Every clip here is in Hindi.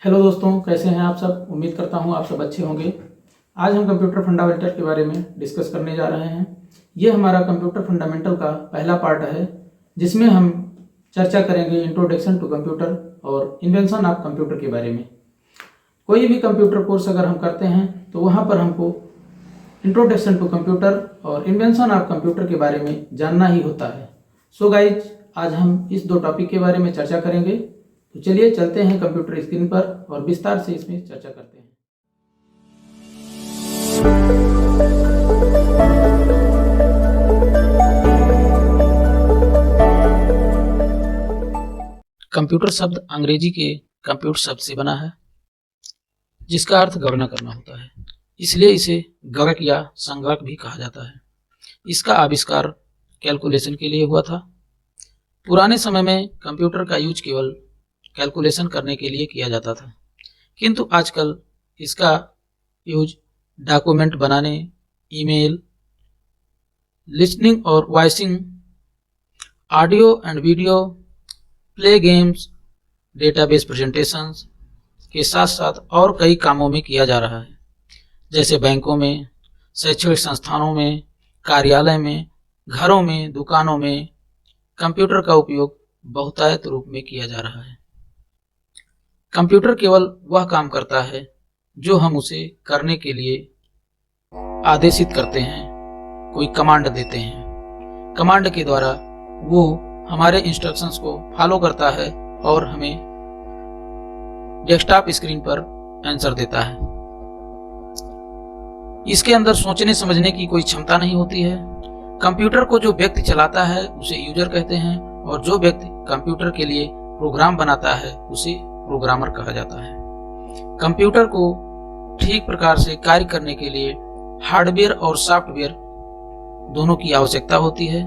हेलो दोस्तों, कैसे हैं आप सब। उम्मीद करता हूं आप सब अच्छे होंगे। आज हम कंप्यूटर फंडामेंटल के बारे में डिस्कस करने जा रहे हैं। ये हमारा कंप्यूटर फंडामेंटल का पहला पार्ट है, जिसमें हम चर्चा करेंगे इंट्रोडक्शन टू कंप्यूटर और इन्वेंशन ऑफ कंप्यूटर के बारे में। कोई भी कंप्यूटर कोर्स अगर हम करते हैं तो वहाँ पर हमको इंट्रोडक्शन टू कंप्यूटर और इन्वेंशन ऑफ कंप्यूटर के बारे में जानना ही होता है। सो गाइज, आज हम इस दो टॉपिक के बारे में चर्चा करेंगे। तो चलिए चलते हैं कंप्यूटर स्क्रीन पर और विस्तार से इसमें चर्चा करते हैं। कंप्यूटर शब्द अंग्रेजी के कंप्यूटर शब्द से बना है, जिसका अर्थ गणना करना होता है। इसलिए इसे गणक या संगणक भी कहा जाता है। इसका आविष्कार कैलकुलेशन के लिए हुआ था। पुराने समय में कंप्यूटर का यूज केवल कैलकुलेशन करने के लिए किया जाता था, किंतु आजकल इसका यूज डॉक्यूमेंट बनाने, ईमेल, लिसनिंग और voicing, audio and video, play games, database presentations के साथ साथ और कई कामों में किया जा रहा है, जैसे बैंकों में, शैक्षणिक संस्थानों में, कार्यालय में, घरों में, दुकानों में कंप्यूटर का उपयोग बहुतायत रूप में किया जा रहा है। कंप्यूटर केवल वह काम करता है जो हम उसे करने के लिए आदेशित करते हैं, कोई कमांड देते हैं। कमांड के द्वारा वो हमारे इंस्ट्रक्शंस को फॉलो करता है और हमें डेस्कटॉप स्क्रीन पर आंसर देता है। इसके अंदर सोचने समझने की कोई क्षमता नहीं होती है। कंप्यूटर को जो व्यक्ति चलाता है उसे यूजर कहते हैं, और जो व्यक्ति कंप्यूटर के लिए प्रोग्राम बनाता है उसे प्रोग्रामर कहा जाता है। कंप्यूटर को ठीक प्रकार से कार्य करने के लिए हार्डवेयर और सॉफ्टवेयर दोनों की आवश्यकता होती है।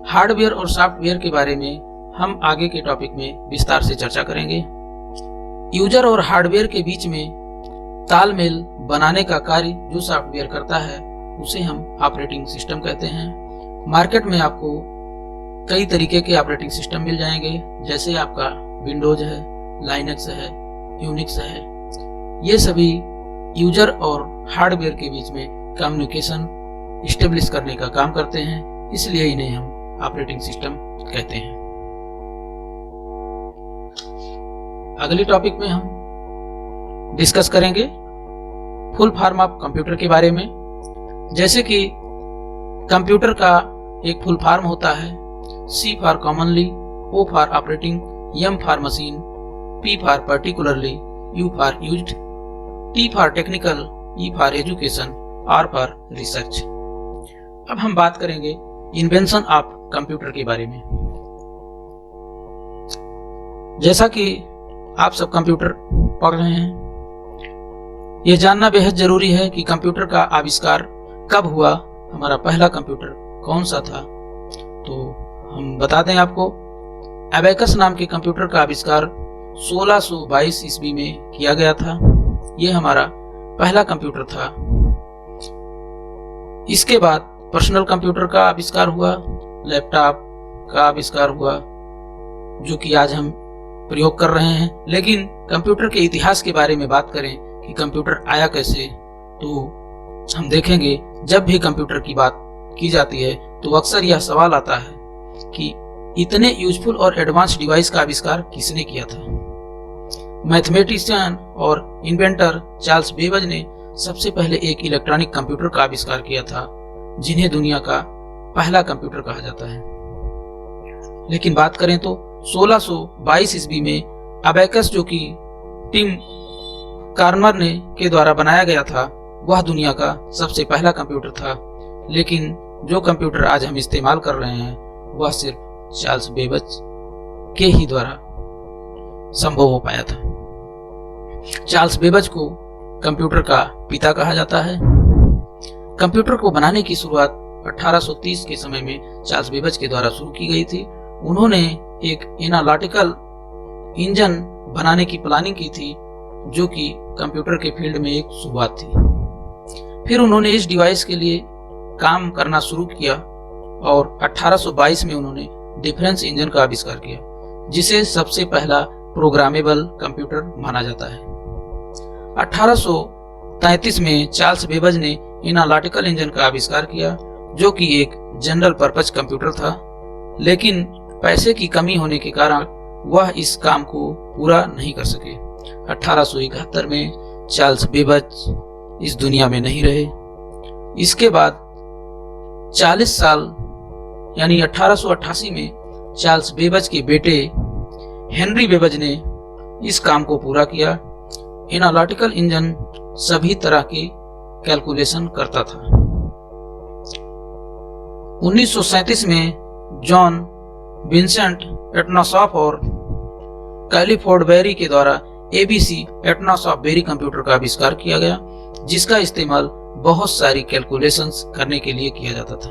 हार्डवेयर और सॉफ्टवेयर के बारे में हम आगे के टॉपिक में विस्तार से चर्चा करेंगे। यूजर और हार्डवेयर के बीच में तालमेल बनाने का कार्य जो सॉफ्टवेयर करता है उसे हम ऑपरेटिंग सिस्टम कहते हैं। मार्केट में आपको कई तरीके के ऑपरेटिंग सिस्टम मिल जाएंगे, जैसे आपका विंडोज है, लाइनक्स है, यूनिक्स है। ये सभी यूजर और हार्डवेयर के बीच में कम्युनिकेशन इस्टेब्लिश करने का काम करते हैं, इसलिए इन्हें हम ऑपरेटिंग सिस्टम कहते हैं। अगले टॉपिक में हम डिस्कस करेंगे फुल फॉर्म ऑफ कंप्यूटर के बारे में। जैसे कि कंप्यूटर का एक फुल फॉर्म होता है, C for commonly, O for operating, M for machine, P for particularly, U for used, T for technical, E for education, R for research. अब हम बात करेंगे इन्वेंशन ऑफ कंप्यूटर के बारे में। जैसा कि आप सब कंप्यूटर पढ़ रहे हैं, यह जानना बेहद जरूरी है कि कंप्यूटर का आविष्कार कब हुआ, हमारा पहला कंप्यूटर कौन सा था। तो हम बता दें आपको, एबेकस नाम के कंप्यूटर का आविष्कार 1622 ईस्वी में किया गया था। यह हमारा पहला कंप्यूटर था। इसके बाद पर्सनल कंप्यूटर का आविष्कार हुआ, लैपटॉप का आविष्कार हुआ, जो कि आज हम प्रयोग कर रहे हैं। लेकिन कंप्यूटर के इतिहास के बारे में बात करें कि कंप्यूटर आया कैसे, तो हम देखेंगे जब भी कंप्यूटर की बात की जाती है तो अक्सर यह सवाल आता है कि इतने यूजफुल और एडवांस डिवाइस का आविष्कार किसने किया था। मैथमेटिशियन और इन्वेंटर चार्ल्स बेबज ने सबसे पहले एक इलेक्ट्रॉनिक कंप्यूटर का आविष्कार किया था, जिन्हें दुनिया का पहला कंप्यूटर कहा जाता है। लेकिन बात करें तो 1622 ईस्वी में अबेकस, जो कि टिम कार्नर ने के द्वारा बनाया गया था, वह दुनिया का सबसे पहला कंप्यूटर था। लेकिन जो कंप्यूटर आज हम इस्तेमाल कर रहे हैं वह सिर्फ चार्ल्स बेबज के ही द्वारा संभव हो पाया था। चार्ल्स बेबज को कंप्यूटर का पिता कहा जाता है। कंप्यूटर को बनाने की शुरुआत 1830 के समय में चार्ल्स बेबज के द्वारा शुरू की गई थी। उन्होंने एक एनालिटिकल इंजन बनाने की प्लानिंग की थी, जो कि कंप्यूटर के फील्ड में एक शुरुआत थी। फिर उन्होंने इस डिवाइस के लिए काम करना शुरू किया और 1822 में उन्होंने डिफरेंस इंजन का आविष्कार किया, जिसे सबसे पहला प्रोग्रामेबल कंप्यूटर माना जाता है। 1833 में चार्ल्स बेबेज ने एनालिटिकल इंजन का आविष्कार किया, जो कि एक जनरल पर्पज कंप्यूटर था, लेकिन पैसे की कमी होने के कारण वह इस काम को पूरा नहीं कर सके। 1871 में चार्ल्स बेबेज इस दुनिया में नहीं रहे। इसके बाद 40 साल यानी 1888 में चार्ल्स बेबेज के बेटे हेनरी बेबेज ने इस काम को पूरा किया। एनालिटिकल इंजन सभी तरह की कैलकुलेशन करता था। 1937 में जॉन विंसेंट एटनासॉफ और कैलिफोर्ड बेरी के द्वारा एबीसी एटनासॉफ बेरी कंप्यूटर का आविष्कार किया गया, जिसका इस्तेमाल बहुत सारी कैलकुलेशंस करने के लिए किया जाता था।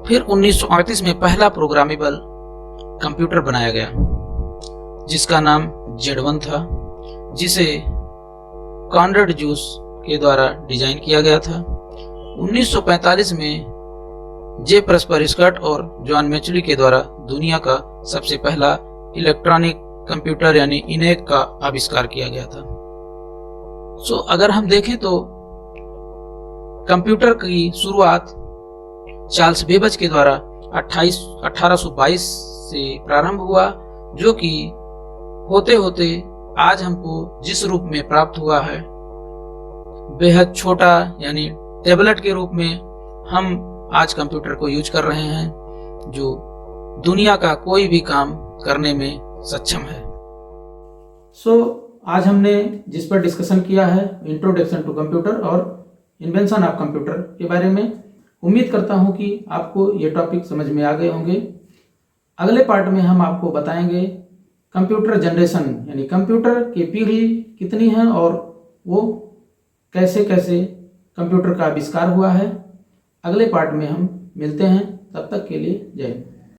फिर 1938 में पहला प्रोग्रामेबल कंप्यूटर बनाया गया, जिसका नाम Z1 था, जिसे कॉनरेड जूस के द्वारा डिजाइन किया गया था। 1945 में जे प्रस्पर स्कट और जॉन मैचुली के द्वारा दुनिया का सबसे पहला इलेक्ट्रॉनिक कंप्यूटर यानी इनेक का आविष्कार किया गया था। अगर हम देखें तो कंप्यूटर की शुरुआत चार्ल्स बेबेज के द्वारा 1822 से प्रारंभ हुआ, जो कि होते होते आज हमको जिस रूप में प्राप्त हुआ है, बेहद छोटा यानी टैबलेट के रूप में हम आज कंप्यूटर को यूज कर रहे हैं, जो दुनिया का कोई भी काम करने में सक्षम है। आज हमने जिस पर डिस्कशन किया है इंट्रोडक्शन टू कंप्यूटर और इन्वेंशन ऑफ कंप्यूटर के बारे में, उम्मीद करता हूं कि आपको ये टॉपिक समझ में आ गए होंगे। अगले पार्ट में हम आपको बताएंगे कंप्यूटर जनरेशन यानी कंप्यूटर की पीढ़ी कितनी है और वो कैसे कैसे कंप्यूटर का आविष्कार हुआ है। अगले पार्ट में हम मिलते हैं, तब तक के लिए जय हिंद।